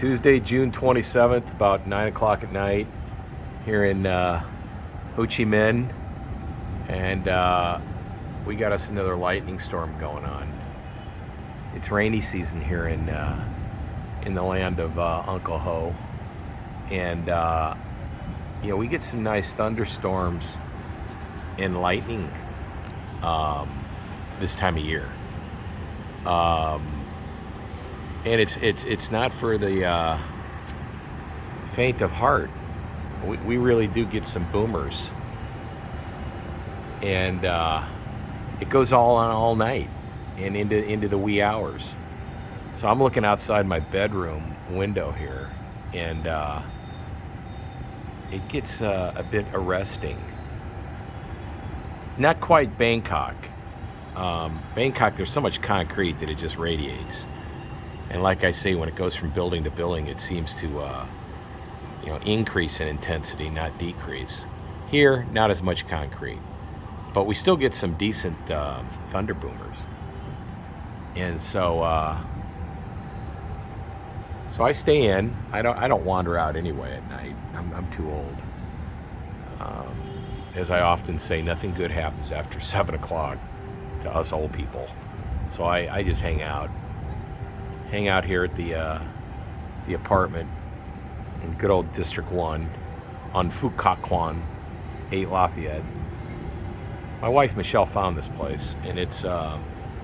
Tuesday, June 27th, about 9 o'clock at night, here in Ho Chi Minh, and we got us another lightning storm going on. It's rainy season here in the land of Uncle Ho, and we get some nice thunderstorms and lightning this time of year. And it's not for the faint of heart. We really do get some boomers, and it goes all on all night and into the wee hours. So I'm looking outside my bedroom window here, and it gets a bit arresting. Not quite Bangkok. Bangkok, there's so much concrete that it just radiates. And like I say, when it goes from building to building, it seems to increase in intensity, not decrease. Here, not as much concrete, but we still get some decent thunder boomers. And so I stay in. I don't wander out anyway at night. I'm too old. As I often say, nothing good happens after 7 o'clock to us old people. So I just hang out here at the apartment in good old District 1 on Phu Quoc Quan, 8 Lafayette. My wife Michelle found this place, and it's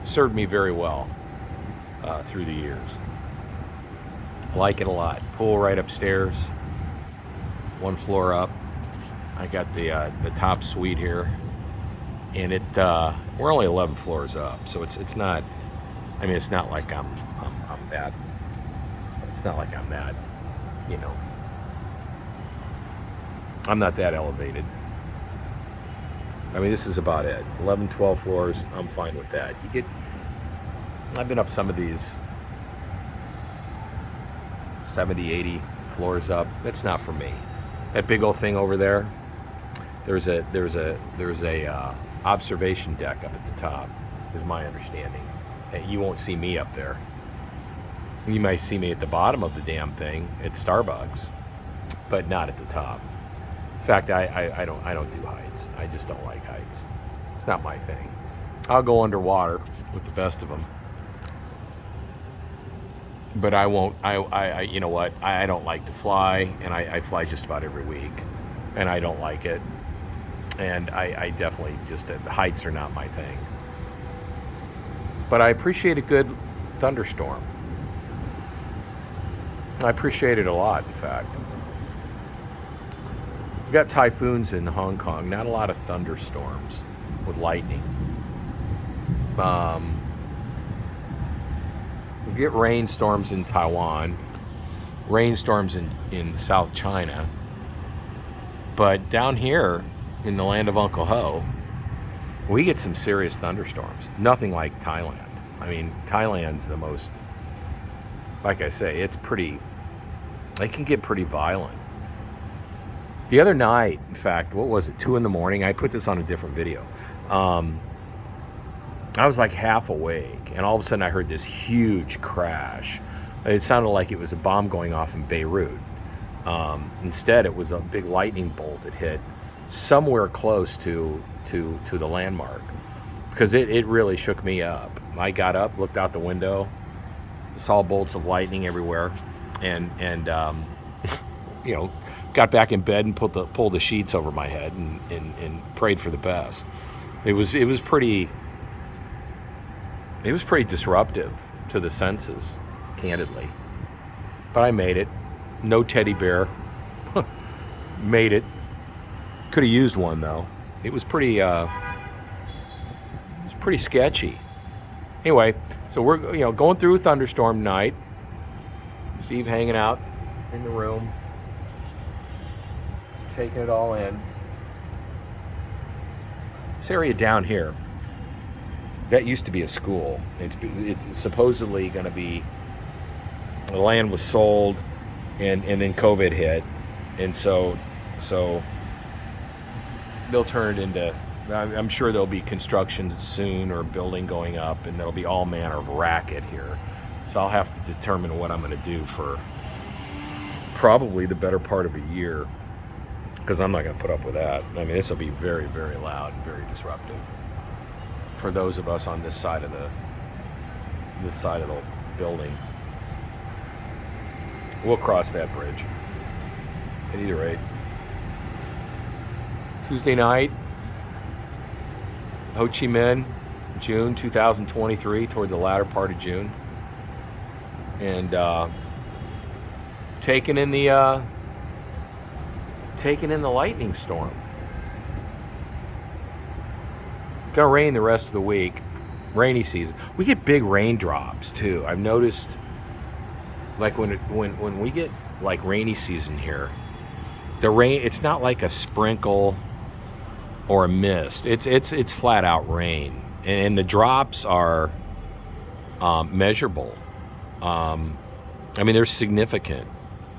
served me very well through the years. I like it a lot. Pool right upstairs, 1 floor up. I got the top suite here, and we're only 11 floors up, so it's not. I mean, it's not like I'm that. It's not like I'm that. I'm not that elevated. I mean, this is about it. 11, 12 floors. I'm fine with that. I've been up some of these 70, 80 floors up. That's not for me. That big old thing over there. There's a observation deck up at the top, is my understanding. You won't see me up there. You might see me at the bottom of the damn thing at Starbucks, but not at the top. In fact, I don't do heights. I just don't like heights. It's not my thing. I'll go underwater with the best of them, but I won't. You know what? I don't like to fly, and I fly just about every week, and I don't like it. And I definitely heights are not my thing. But I appreciate a good thunderstorm. I appreciate it a lot, in fact. We've got typhoons in Hong Kong, not a lot of thunderstorms with lightning. We get rainstorms in Taiwan, rainstorms in South China. But down here in the land of Uncle Ho, we get some serious thunderstorms. Nothing like Thailand. I mean, Thailand's the most, like I say, it can get pretty violent. The other night, in fact, what was it, 2 in the morning? I put this on a different video. I was like half awake, and all of a sudden I heard this huge crash. It sounded like it was a bomb going off in Beirut. Instead, it was a big lightning bolt that hit somewhere close to the landmark, because it really shook me up. I got up, looked out the window, saw bolts of lightning everywhere, and got back in bed and pulled the sheets over my head and prayed for the best. It was pretty disruptive to the senses, candidly. But I made it. No teddy bear. Made it. Could have used one though. It was pretty sketchy. Anyway, so we're going through a thunderstorm night. Steve hanging out in the room, just taking it all in. This area down here, that used to be a school. It's supposedly going to be, the land was sold, and then COVID hit, and so they'll turn it into, I'm sure there'll be construction soon or building going up, and there'll be all manner of racket here. So I'll have to determine what I'm going to do for probably the better part of a year, because I'm not going to put up with that. I mean, this will be very, very loud and very disruptive for those of us on this side of the building. We'll cross that bridge. At either rate, Tuesday night, Ho Chi Minh, June 2023, toward the latter part of June, and taking in the lightning storm. Gonna rain the rest of the week. Rainy season. We get big raindrops too. I've noticed, like when we get like rainy season here, the rain, it's not like a sprinkle or a mist. It's flat out rain, and the drops are measurable. I mean, they're significant,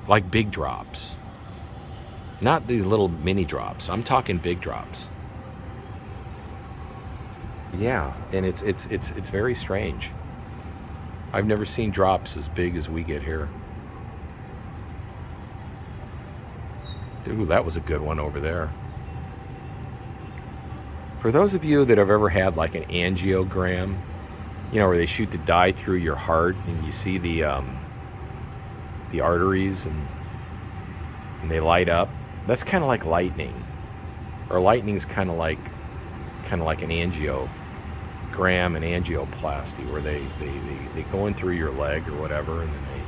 like big drops. Not these little mini drops. I'm talking big drops. Yeah, and it's very strange. I've never seen drops as big as we get here. Ooh, that was a good one over there. For those of you that have ever had like an angiogram, where they shoot the dye through your heart and you see the arteries and they light up, that's kind of like lightning. Or lightning's kind of like an angiogram and angioplasty, where they go in through your leg or whatever, and then they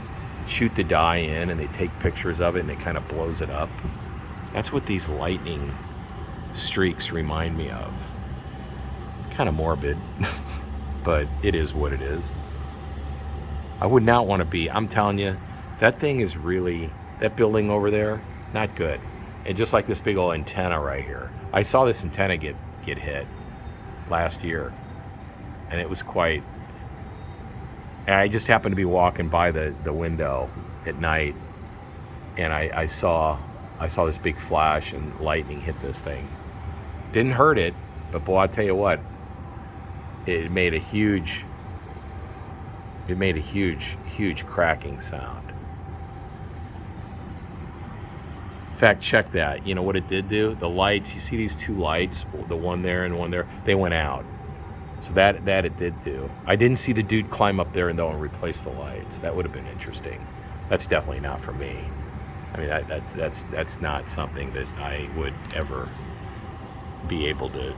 shoot the dye in and they take pictures of it and it kind of blows it up. That's what these lightning streaks remind me of. Kind of morbid, but it is what it is. I would not want to be, I'm telling you, that thing is really, that building over there, not good. And just like this big old antenna right here. I saw this antenna get hit last year, and it was quite, and I just happened to be walking by the window at night, and I saw this big flash and lightning hit this thing. Didn't hurt it, but boy, I tell you what, it made a huge cracking sound. In fact, check that. You know what it did do? The lights, you see these two lights, the one there and one there, they went out. So that it did do. I didn't see the dude climb up there and replace the lights. That would have been interesting. That's definitely not for me. I mean, that's not something that I would ever be able to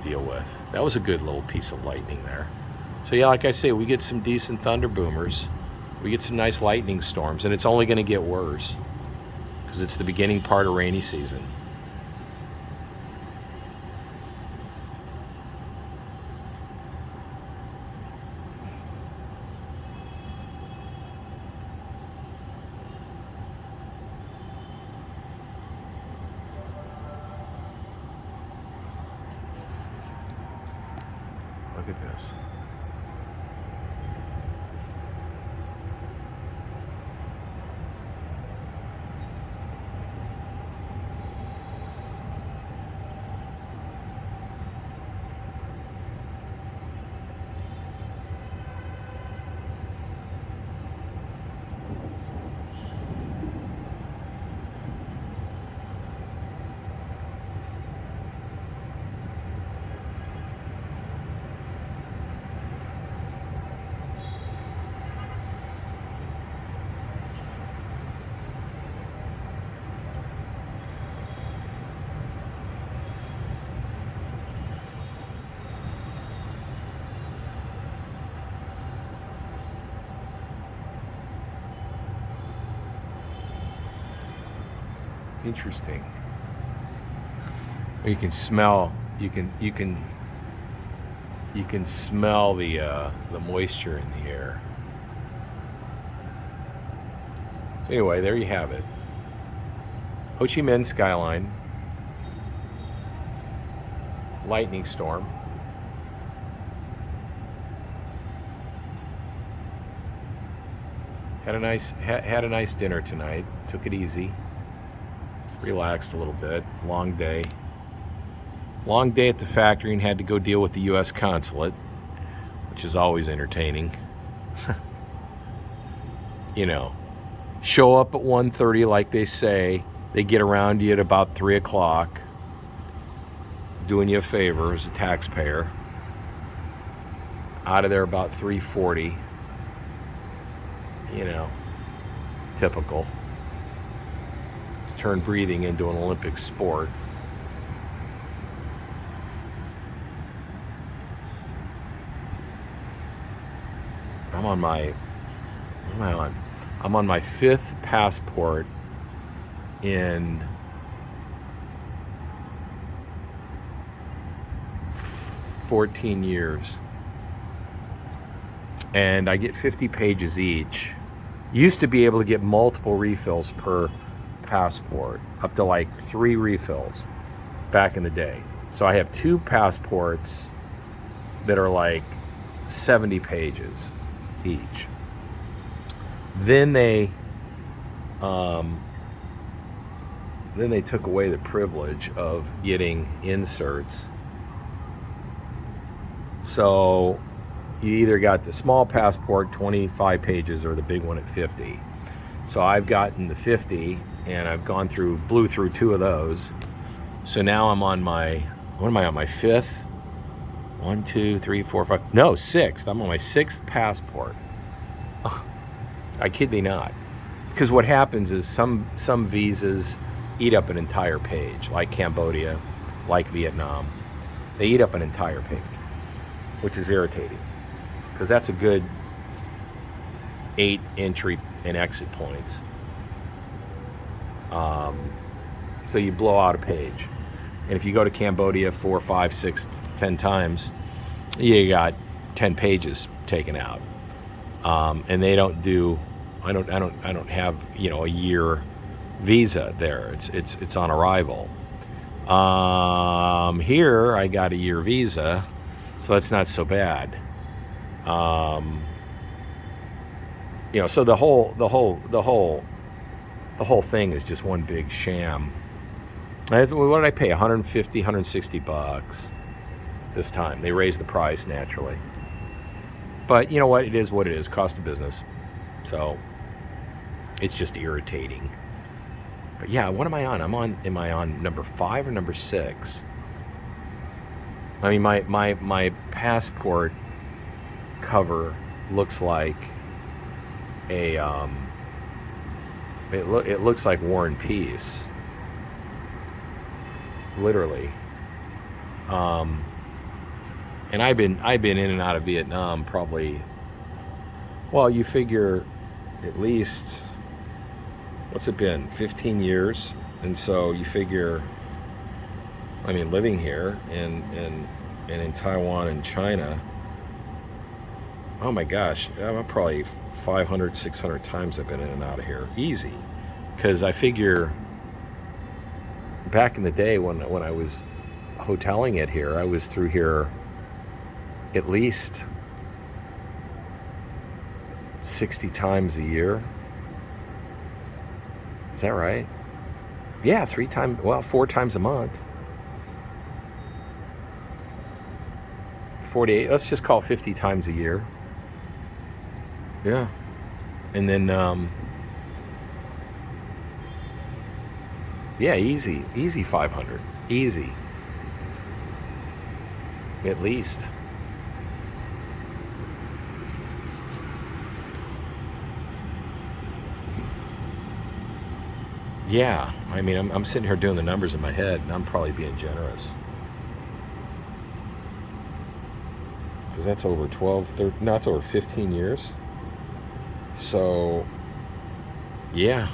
deal with. That was a good little piece of lightning there. So yeah, like I say, we get some decent thunder boomers. We get some nice lightning storms, and it's only going to get worse because it's the beginning part of rainy season. Look at this. Interesting. You can smell. You can smell the moisture in the air. So anyway, there you have it. Ho Chi Minh skyline. Lightning storm. Had a nice dinner tonight. Took it easy. Relaxed a little bit. Long day at the factory, and had to go deal with the U.S. consulate, which is always entertaining. Show up at 1:30 like they say. They get around to you at about 3 o'clock, doing you a favor as a taxpayer. Out of there about 3:40. You know, typical. Let's turn breathing into an Olympic sport. I'm on my, what am I on? I'm on my 5th passport in 14 years. And I get 50 pages each. Used to be able to get multiple refills per passport, up to like 3 refills back in the day. So I have 2 passports that are like 70 pages each. Then they took away the privilege of getting inserts. So you either got the small passport, 25 pages, or the big one at 50. So I've gotten the 50, and I've blew through 2 of those. So now I'm on my, what am I on, my 5th? 1, 2, 3, 4, 5. No, 6th. I'm on my 6th passport. I kid thee not. Because what happens is some visas eat up an entire page, like Cambodia, like Vietnam. They eat up an entire page, which is irritating. Because that's a good 8 entry and exit points. So you blow out a page. And if you go to Cambodia 4, 5, 6, 10 times, you got 10 pages taken out. And they don't do, I don't have, a year visa there. It's on arrival. Here I got a year visa, so that's not so bad. So the whole thing is just one big sham. What did I pay? $150, $160 this time. They raised the price naturally. But you know what? It is what it is. Cost of business. So it's just irritating. But yeah, what am I on? Am I on number 5 or number 6? I mean, my passport cover looks like a it looks like War and Peace, literally. And I've been in and out of Vietnam probably, well, you figure at least, what's it been, 15 years? And so you figure, I mean, living here and in Taiwan and China, oh my gosh, I'm probably 500, 600 times I've been in and out of here. Easy. Because I figure back in the day when I was hoteling it here, I was through here at least 60 times a year. Is that right? Yeah, 4 times a month. 48, let's just call it 50 times a year. Yeah. And then, yeah, easy 500. Easy. At least. Yeah, I mean, I'm sitting here doing the numbers in my head, and I'm probably being generous. Because that's over 12, 13, no, it's over 15 years. So, yeah.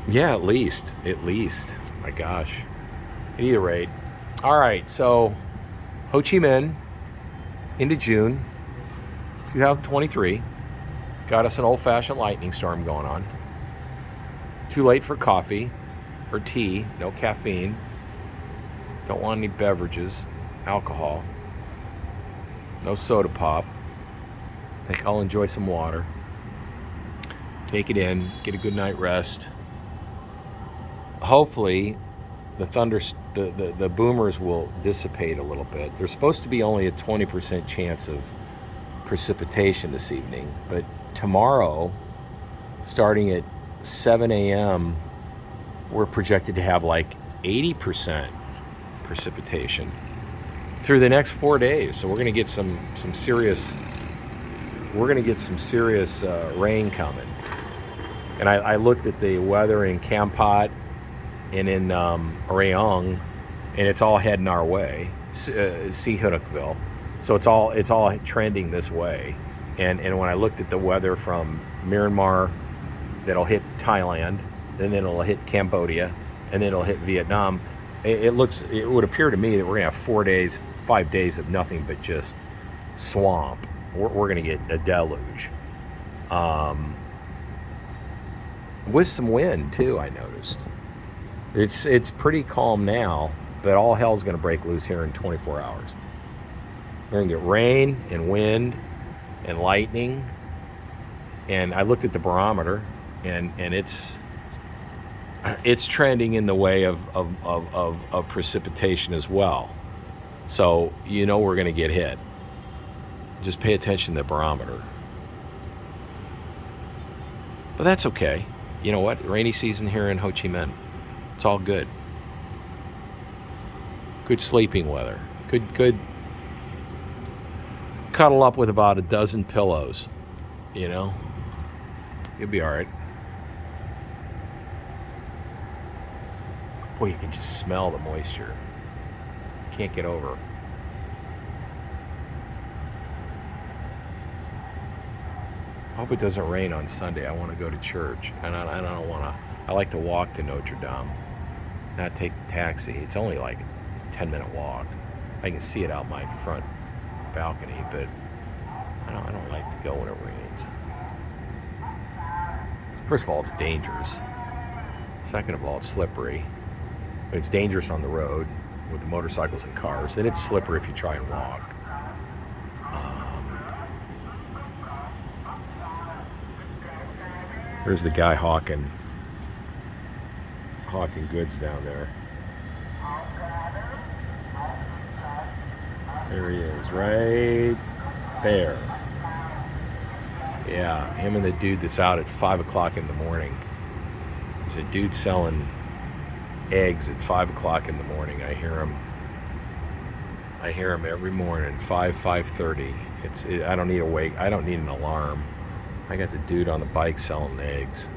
Yeah, at least. My gosh. At either rate. All right, so Ho Chi Minh into June 2023. Got us an old-fashioned lightning storm going on. Too late for coffee or tea. No caffeine. Don't want any beverages, alcohol. No soda pop. Think I'll enjoy some water. Take it in. Get a good night rest. Hopefully, the boomers will dissipate a little bit. There's supposed to be only a 20% chance of precipitation this evening. But tomorrow, starting at 7 a.m., we're projected to have like 80% precipitation through the next 4 days. So we're going to get some serious rain coming. And I looked at the weather in Kampot and in Rayong, and it's all heading our way, Sihanoukville. So it's all trending this way. And when I looked at the weather from Myanmar, that'll hit Thailand, and then it'll hit Cambodia, and then it'll hit Vietnam. It would appear to me that we're gonna have 5 days of nothing but just swamp. We're gonna get a deluge, with some wind too. I noticed it's pretty calm now, but all hell's gonna break loose here in 24 hours. We're gonna get rain and wind and lightning. And I looked at the barometer, and it's trending in the way of precipitation as well. So we're going to get hit. Just pay attention to the barometer. But that's okay. You know what? Rainy season here in Ho Chi Minh. It's all good. Good sleeping weather. Good. Cuddle up with about a dozen pillows. You'll be all right. Boy, you can just smell the moisture. Can't get over. I hope it doesn't rain on Sunday. I want to go to church, and I don't want to. I like to walk to Notre Dame, not take the taxi. It's only like a 10-minute walk. I can see it out my front balcony, but I don't like to go when it rains. First of all, it's dangerous. Second of all, it's slippery. It's dangerous on the road with the motorcycles and cars. Then it's slippery if you try and walk. There's the guy hawking goods down there. There he is, right there. Yeah, him and the dude that's out at 5 o'clock in the morning. There's a dude selling eggs at 5 o'clock in the morning. I hear him every morning, 5:30. I don't need a wake. I don't need an alarm. I got the dude on the bike selling eggs.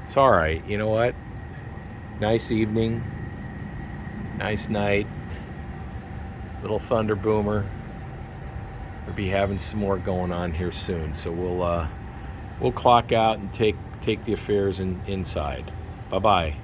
It's all right. You know what? Nice evening. Nice night. Little thunder boomer. We'll be having some more going on here soon. So we'll clock out and take the affairs inside. Bye-bye.